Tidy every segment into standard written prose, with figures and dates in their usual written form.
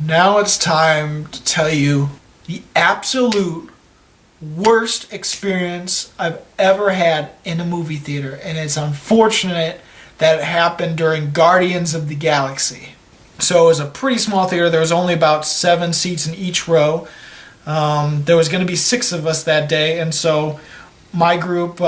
Now it's time to tell you the absolute worst experience I've ever had in a movie theater, and it's unfortunate that it happened during Guardians of the Galaxy. So it was a pretty small theater. There was only about 7 seats in each row. There was going to be 6 of us that day, and so my group,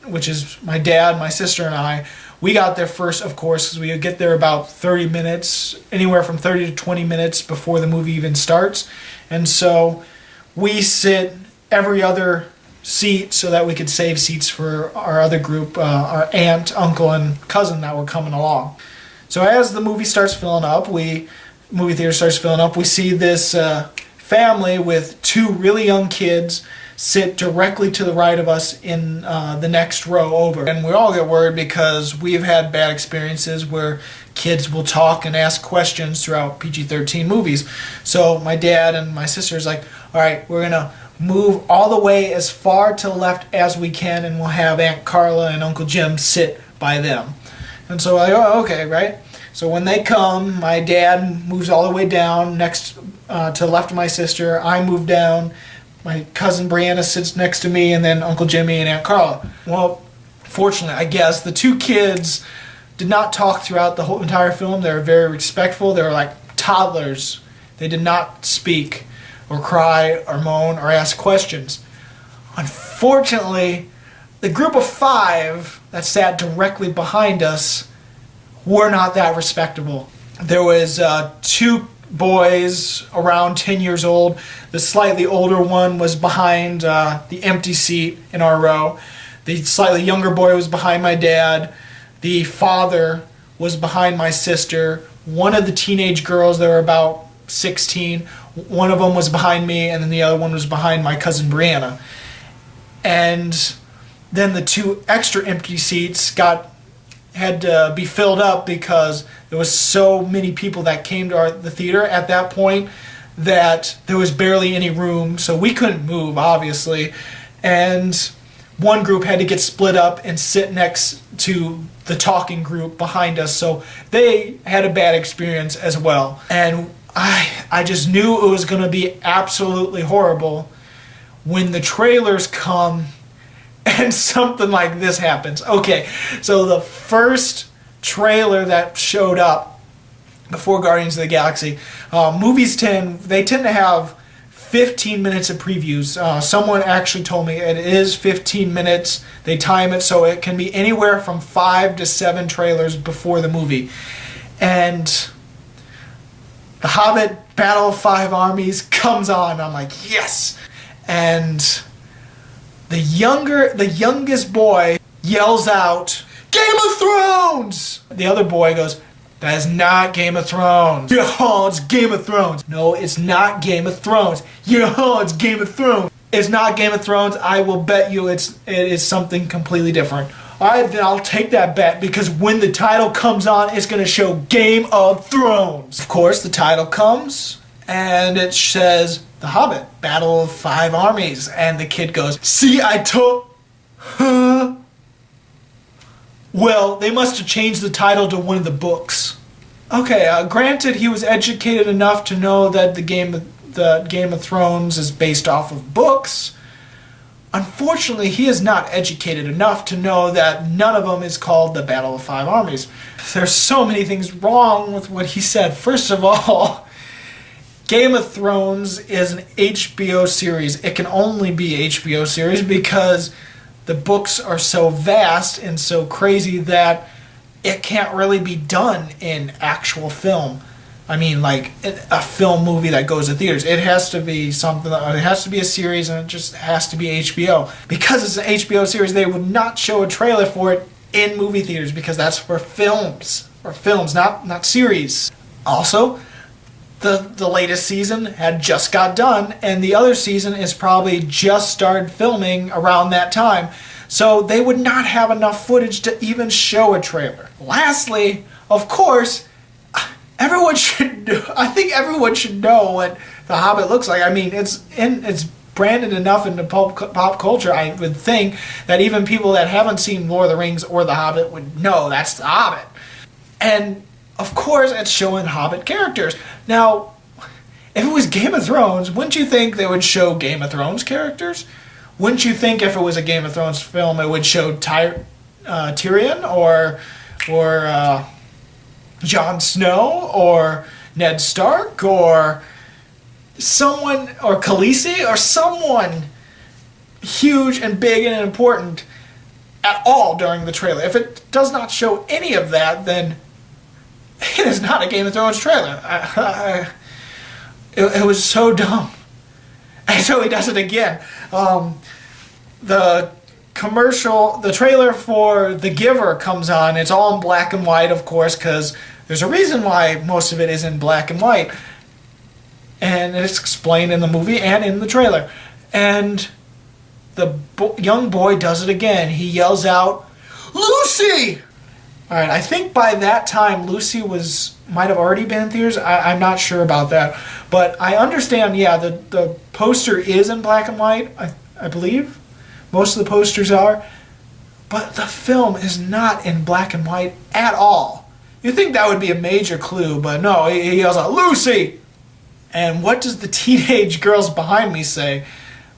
which is my dad, my sister, and I, we got there first, of course, because we would get there about 30 minutes, anywhere from 30 to 20 minutes before the movie even starts. And so we sit every other seat so that we could save seats for our other group, our aunt, uncle, and cousin that were coming along. So as the movie starts filling up, movie theater starts filling up, we see this family with 2 really young kids sit directly to the right of us in the next row over. And we all get worried because we've had bad experiences where kids will talk and ask questions throughout PG-13 movies. So my dad and my sister's like, all right, we're going to move all the way as far to the left as we can, and we'll have Aunt Carla and Uncle Jim sit by them. And so I go, oh, okay, right? So when they come, my dad moves all the way down next to the left of my sister. I move down. My cousin Brianna sits next to me, and then Uncle Jimmy and Aunt Carla. Well, fortunately, I guess, the 2 kids did not talk throughout the whole entire film. They were very respectful. They were like toddlers. They did not speak or cry or moan or ask questions. Unfortunately, the group of 5 that sat directly behind us were not that respectable. There was 2 boys around 10 years old. The slightly older one was behind the empty seat in our row. The slightly younger boy was behind my dad. The father was behind my sister. One of the teenage girls, they were about 16. One of them was behind me, and then the other one was behind my cousin Brianna. And then the 2 extra empty seats had to be filled up because there was so many people that came to the theater at that point that there was barely any room, so we couldn't move, obviously. And one group had to get split up and sit next to the talking group behind us, so they had a bad experience as well. And I just knew it was going to be absolutely horrible when the trailers come and something like this happens. Okay, so the first trailer that showed up before Guardians of the Galaxy, movies tend to have 15 minutes of previews. Someone actually told me it is 15 minutes. They time it so it can be anywhere from 5 to 7 trailers before the movie. And The Hobbit Battle of 5 Armies comes on. I'm like, yes! And the youngest boy yells out, Game of Thrones! The other boy goes, that is not Game of Thrones. Yeah, it's Game of Thrones. No, it's not Game of Thrones. Yeah, it's Game of Thrones. It's not Game of Thrones. I will bet you it is something completely different. Alright, then I'll take that bet, because when the title comes on, it's going to show Game of Thrones. Of course, the title comes, and it says, The Hobbit, Battle of 5 Armies. And the kid goes, see, I told... Huh? Well, they must have changed the title to one of the books. Okay, granted, he was educated enough to know that the Game of Thrones is based off of books. Unfortunately, he is not educated enough to know that none of them is called the Battle of 5 Armies. There's so many things wrong with what he said. First of all, Game of Thrones is an HBO series. It can only be an HBO series because the books are so vast and so crazy that it can't really be done in actual film. I mean, like a film movie that goes to theaters. It has to be something. It has to be a series, and it just has to be HBO. Because it's an HBO series, they would not show a trailer for it in movie theaters because that's for films, not series. Also, the latest season had just got done, and the other season is probably just started filming around that time. So they would not have enough footage to even show a trailer. Lastly, of course, I think everyone should know what The Hobbit looks like. I mean, it's branded enough into pop culture, I would think, that even people that haven't seen Lord of the Rings or The Hobbit would know that's The Hobbit. And, of course, it's showing Hobbit characters. Now, If it was Game of Thrones, wouldn't you think they would show Game of Thrones characters? Wouldn't you think if it was a Game of Thrones film, it would show Tyrion or Jon Snow or Ned Stark or someone, or Khaleesi, or someone huge and big and important at all during the trailer? If it does not show any of that, then it is not a Game of Thrones trailer. It was so dumb. And so he does it again. The trailer for The Giver comes on. It's all in black and white, of course, because there's a reason why most of it is in black and white. And it's explained in the movie and in the trailer. And the young boy does it again. He yells out, "Lucy!" Alright, I think by that time Lucy might have already been in theaters. I'm not sure about that. But I understand, yeah, the poster is in black and white, I believe. Most of the posters are. But the film is not in black and white at all. You'd think that would be a major clue, but no, he yells out, "Lucy!" And what does the teenage girls behind me say?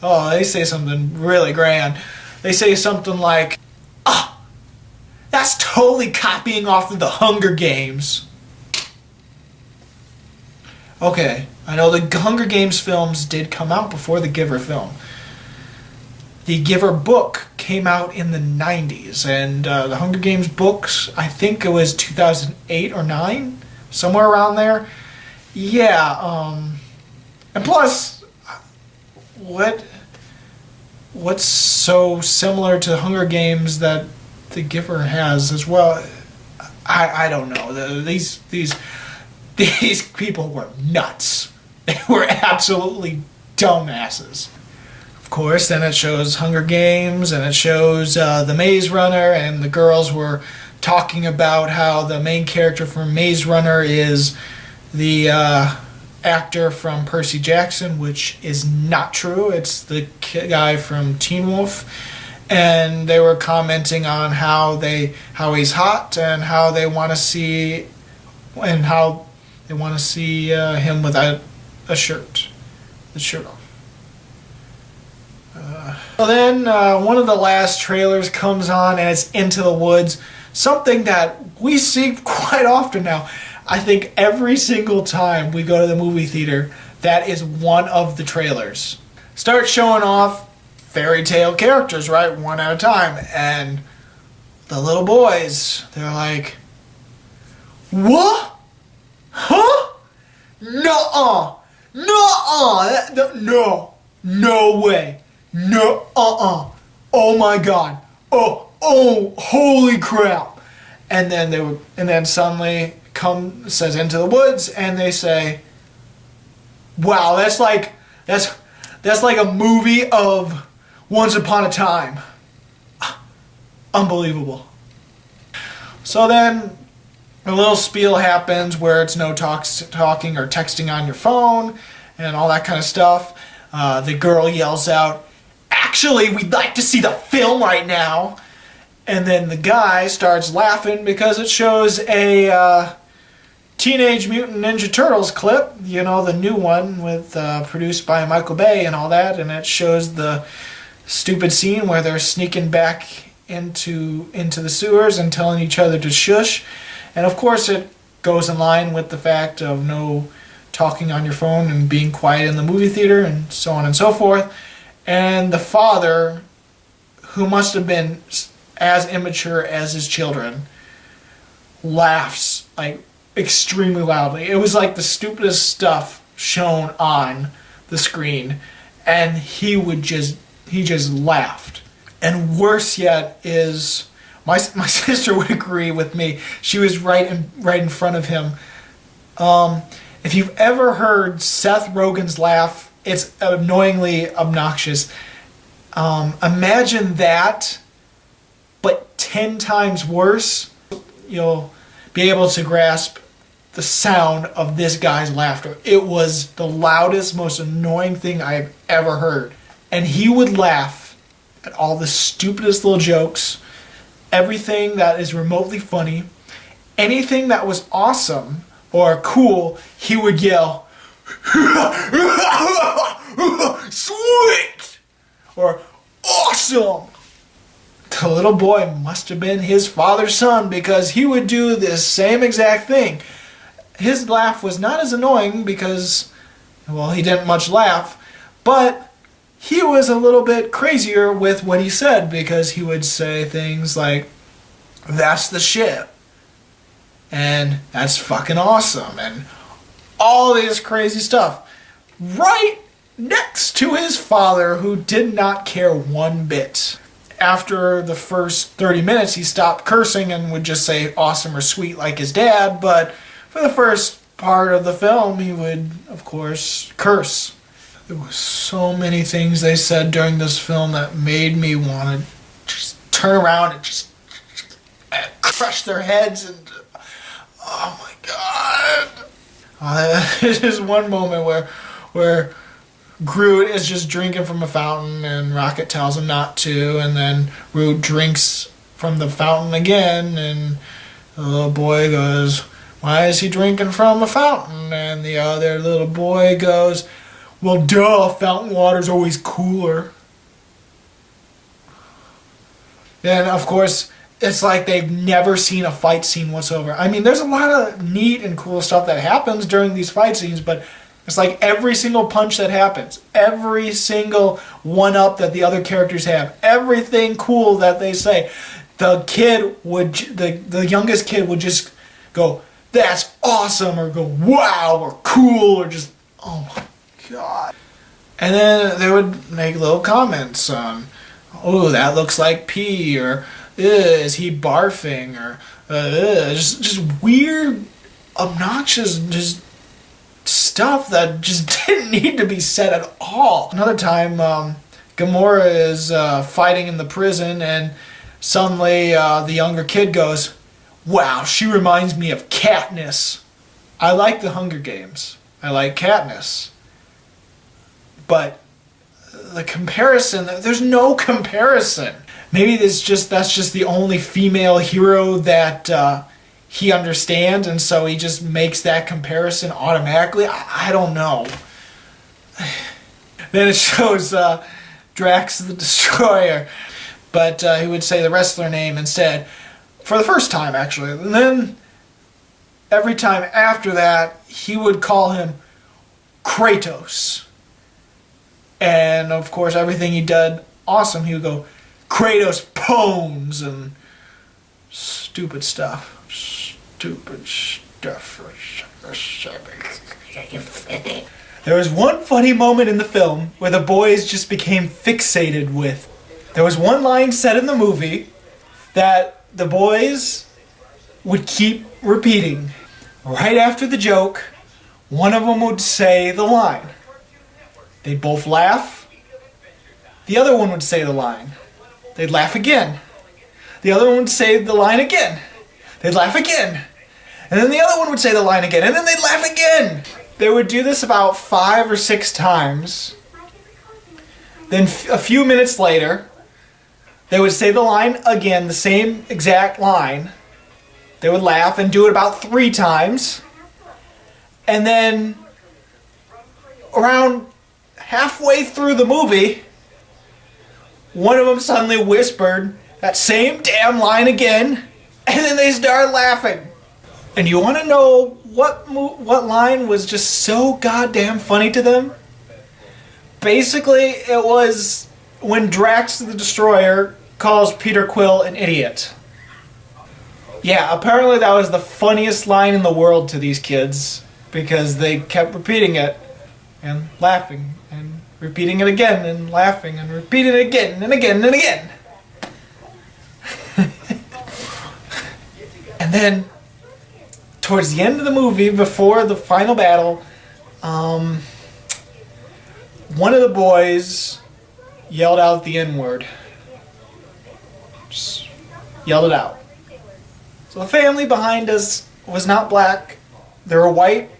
Oh, they say something really grand. They say something like, "Ah, that's totally copying off of the Hunger Games." Okay, I know the Hunger Games films did come out before the Giver film. The Giver book came out in the 90s, and the Hunger Games books, I think it was 2008 or 9, somewhere around there. Yeah, and plus, what's so similar to Hunger Games that the Giver has as well? I don't know. These people were nuts. They were absolutely dumbasses. Of course, then it shows Hunger Games, and it shows the Maze Runner, and the girls were talking about how the main character from Maze Runner is the actor from Percy Jackson, which is not true. It's the guy from Teen Wolf. And they were commenting on how he's hot, and how they want to see him without a shirt, the shirt off. So then one of the last trailers comes on, and it's Into the Woods, something that we see quite often now. I think every single time we go to the movie theater, that is one of the trailers. Start showing off fairy tale characters, right, one at a time, and the little boys, they're like, "What? Huh? Nuh-uh. Nuh-uh. No way. No, oh my God. Oh, holy crap." And then suddenly says Into the Woods, and they say, "Wow, that's like a movie of Once Upon a Time." Unbelievable. So then a little spiel happens where it's no talking or texting on your phone and all that kind of stuff. The girl yells out, "Actually, we'd like to see the film right now." And then the guy starts laughing because it shows a Teenage Mutant Ninja Turtles clip, you know, the new one with produced by Michael Bay and all that, and it shows the stupid scene where they're sneaking back into the sewers and telling each other to shush. And of course it goes in line with the fact of no talking on your phone and being quiet in the movie theater and so on and so forth. And the father, who must have been as immature as his children, laughs like extremely loudly. It was like the stupidest stuff shown on the screen, and he just laughed. And worse yet is my sister would agree with me. She was right in front of him. If you've ever heard Seth Rogen's laugh, it's annoyingly obnoxious. Imagine that, but 10 times worse. You'll be able to grasp the sound of this guy's laughter. It was the loudest, most annoying thing I've ever heard. And he would laugh at all the stupidest little jokes, everything that is remotely funny, anything that was awesome or cool, he would yell, Sweet! Or awesome! The little boy must have been his father's son because he would do this same exact thing. His laugh was not as annoying because, well, he didn't much laugh, but he was a little bit crazier with what he said because he would say things like, "That's the shit," and "That's fucking awesome," and all this crazy stuff. Right next to his father, who did not care one bit. After the first 30 minutes, he stopped cursing and would just say awesome or sweet like his dad, but for the first part of the film, he would, of course, curse. There were so many things they said during this film that made me want to just turn around and just crush their heads and, oh my God. There's one moment where Groot is just drinking from a fountain and Rocket tells him not to, and then Groot drinks from the fountain again, and the little boy goes, "Why is he drinking from a fountain?" And the other little boy goes, "Well, duh, fountain water's always cooler." And of course, it's like they've never seen a fight scene whatsoever. I mean, there's a lot of neat and cool stuff that happens during these fight scenes, but it's like every single punch that happens, every single one-up that the other characters have, everything cool that they say, the youngest kid would just go, "That's awesome," or go, "Wow," or "Cool," or just, "Oh my God." And then they would make little comments on, "Oh, that looks like pee," or "Is he barfing?" or just weird, obnoxious, just stuff that just didn't need to be said at all. Another time, Gamora is fighting in the prison, and suddenly the younger kid goes, "Wow, she reminds me of Katniss." I like the Hunger Games. I like Katniss. But the comparison, there's no comparison. Maybe that's just the only female hero that he understands, and so he just makes that comparison automatically. I don't know. Then it shows Drax the Destroyer, but he would say the wrestler name instead. For the first time, actually. And then every time after that, he would call him Kratos. And of course, everything he did awesome, he would go, "Kratos Pones," and stupid stuff. Stupid stuff. There was one funny moment in the film where the boys just became fixated with. There was one line said in the movie that the boys would keep repeating. Right after the joke, one of them would say the line. They'd both laugh. The other one would say the line. They'd laugh again. The other one would say the line again. They'd laugh again. And then the other one would say the line again. And then they'd laugh again. They would do this about 5 or 6 times. Then a few minutes later, they would say the line again, the same exact line. They would laugh and do it about 3 times. And then around halfway through the movie, one of them suddenly whispered that same damn line again, and then they started laughing. And you want to know what line was just so goddamn funny to them? Basically, it was when Drax the Destroyer calls Peter Quill an idiot. Yeah, apparently that was the funniest line in the world to these kids, because they kept repeating it and laughing and repeating it again and laughing and repeating it again and again and again. And then towards the end of the movie, before the final battle, one of the boys yelled out the N-word. Just yelled it out. So the family behind us was not black. They were white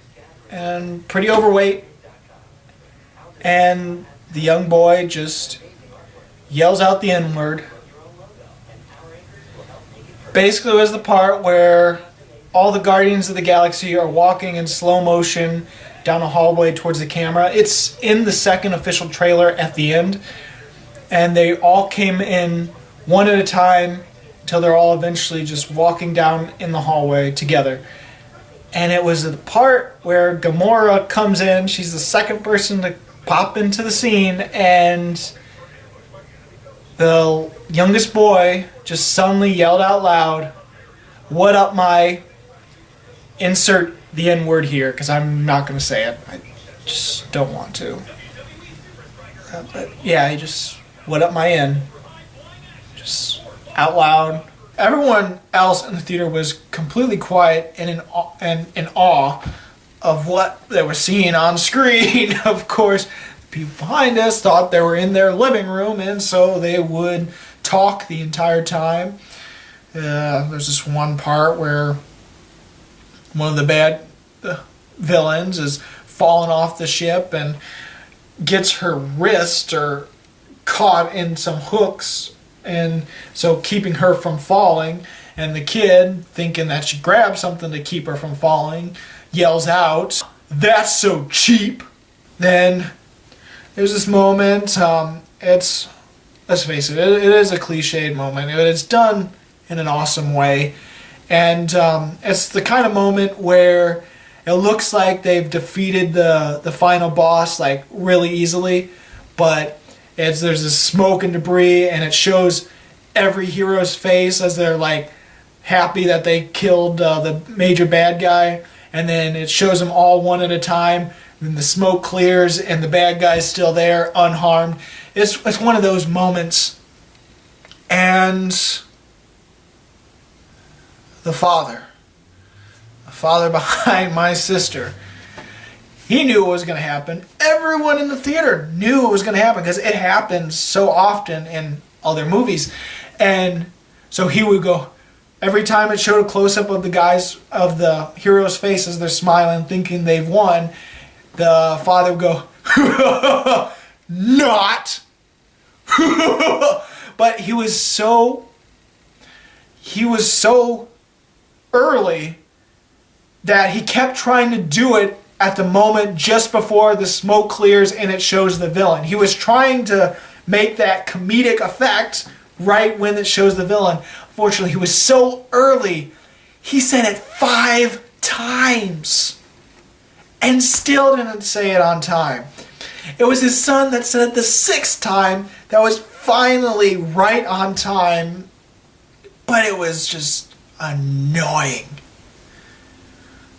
and pretty overweight. And the young boy just yells out the N-word. Basically, it was the part where all the Guardians of the Galaxy are walking in slow motion down a hallway towards the camera. It's in the second official trailer at the end. And they all came in one at a time until they're all eventually just walking down in the hallway together. And it was the part where Gamora comes in. She's the second person to pop into the scene, and the youngest boy just suddenly yelled out loud, "What up, my..." Insert the N-word here, because I'm not going to say it. I just don't want to. But yeah, he just, "What up, my N?" Just out loud. Everyone else in the theater was completely quiet and in awe of what they were seeing on screen. Of course, the people behind us thought they were in their living room, and so they would talk the entire time. There's this one part where one of the villains is falling off the ship and gets her wrist or caught in some hooks, and so keeping her from falling. And the kid, thinking that she grabbed something to keep her from falling, yells out, "That's so cheap." Then there's this moment. Let's face it, it is a cliched moment. It's done in an awesome way, and it's the kind of moment where it looks like they've defeated the final boss like really easily, but there's this smoke and debris, and it shows every hero's face as they're like happy that they killed the major bad guy, and then it shows them all one at a time, and then the smoke clears and the bad guy's still there unharmed. It's one of those moments. And the father behind my sister, he knew what was going to happen. Everyone in the theater knew what was going to happen because it happens so often in other movies. And so he would go, every time it showed a close-up of the heroes' faces, they're smiling, thinking they've won, the father would go, "Not." But he was so early that he kept trying to do it at the moment just before the smoke clears and it shows the villain. He was trying to make that comedic effect right when it shows the villain. Unfortunately, he was so early. He said it 5 times and still didn't say it on time. It was his son that said it the 6th time that was finally right on time, but it was just annoying.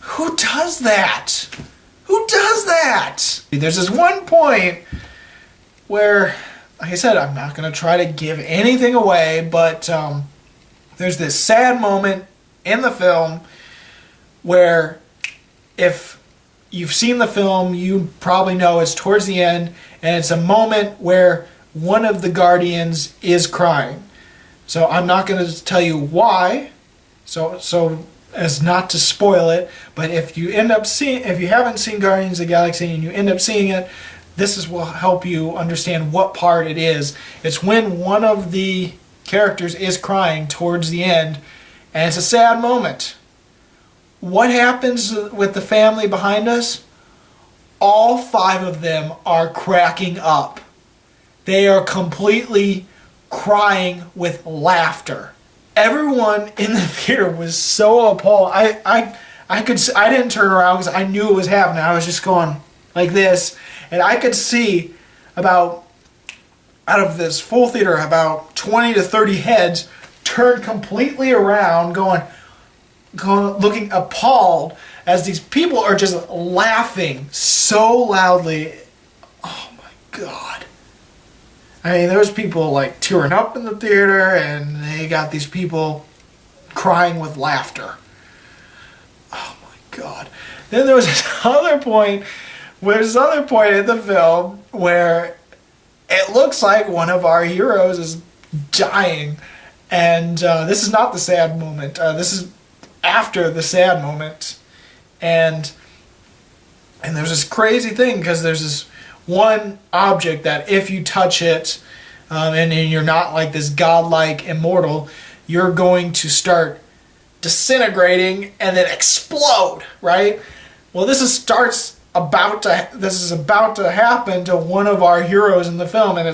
Who does that? Who does that? There's this one point where, like I said, I'm not going to try to give anything away, but there's this sad moment in the film where, if you've seen the film, you probably know it's towards the end, and it's a moment where one of the Guardians is crying. So I'm not going to tell you why, so as not to spoil it, but if you haven't seen Guardians of the Galaxy and you end up seeing it, this will help you understand what part it is. It's when one of the characters is crying towards the end, and it's a sad moment. What happens with the family behind us? All 5 of them are cracking up. They are completely crying with laughter. Everyone in the theater was so appalled. I didn't turn around because I knew it was happening. I was just going like this, and I could see out of this full theater, about 20 to 30 heads turned completely around, going looking appalled as these people are just laughing so loudly. Oh my God. I mean, there was people like tearing up in the theater, and they got these people crying with laughter. Oh my God. Then there was this other point in the film where it looks like one of our heroes is dying. And this is not the sad moment. This is after the sad moment. And there's this crazy thing, because there's this one object that if you touch it, and you're not like this godlike immortal, you're going to start disintegrating and then explode, right? Well, this starts this is about to happen to one of our heroes in the film, and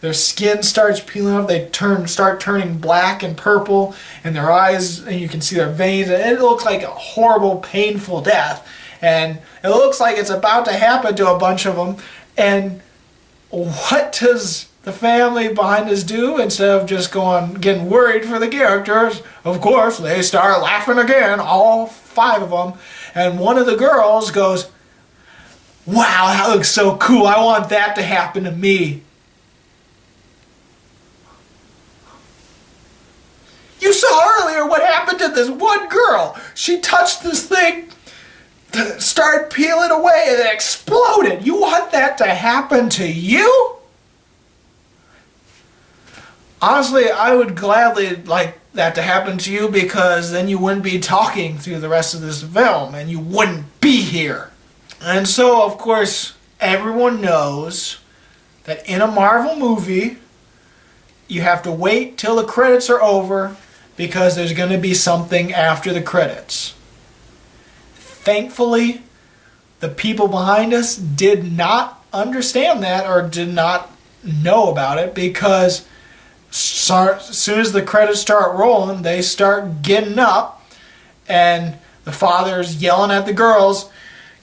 their skin starts peeling off, they start turning black and purple, and their eyes, and you can see their veins, and it looks like a horrible, painful death. And it looks like it's about to happen to a bunch of them. And what does the family behind us do? Instead of just getting worried for the characters, of course, they start laughing again, all 5 of them. And one of the girls goes, "Wow, that looks so cool. I want that to happen to me." You saw earlier what happened to this one girl. She touched this thing, started peeling away, and it exploded. You want that to happen to you? Honestly, I would gladly like that to happen to you, because then you wouldn't be talking through the rest of this film and you wouldn't be here. And so, of course, everyone knows that in a Marvel movie, you have to wait till the credits are over, because there's going to be something after the credits. Thankfully, the people behind us did not understand that, or did not know about it, because as soon as the credits start rolling, they start getting up, and the father's yelling at the girls,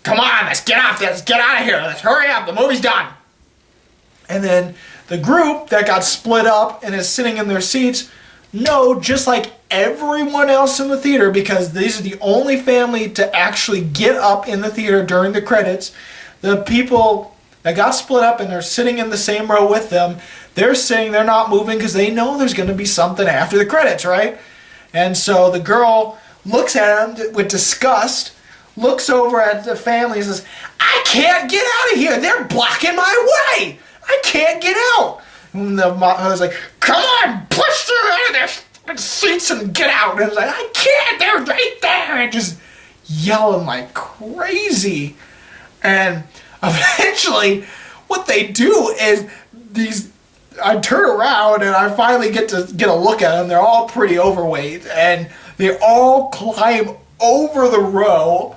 "Come on, let's get up, let's get out of here, let's hurry up, the movie's done." And then the group that got split up and is sitting in their seats know, just like everyone else in the theater, because these are the only family to actually get up in the theater during the credits, the people that got split up and they're sitting in the same row with them, they're sitting, they're not moving, because they know there's going to be something after the credits, right? And so the girl looks at them with disgust, looks over at the family and says, "I can't get out of here, they're blocking my way, I can't get out." And the mom was like, "Come on, push through out of their seats and get out." And I was like, "I can't, they're right there," and just yelling like crazy. And eventually, what they do is I turn around and I finally get a look at them. They're all pretty overweight, and they all climb over the row.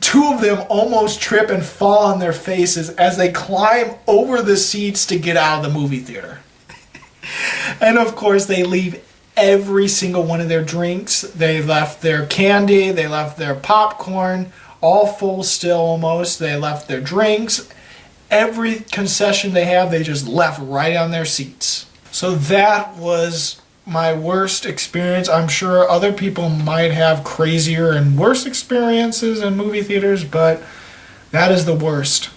2 of them almost trip and fall on their faces as they climb over the seats to get out of the movie theater. And of course, they leave every single one of their drinks. They left their candy, they left their popcorn, all full still almost. They left their drinks. Every concession they have, they just left right on their seats. So that was my worst experience. I'm sure other people might have crazier and worse experiences in movie theaters, but that is the worst.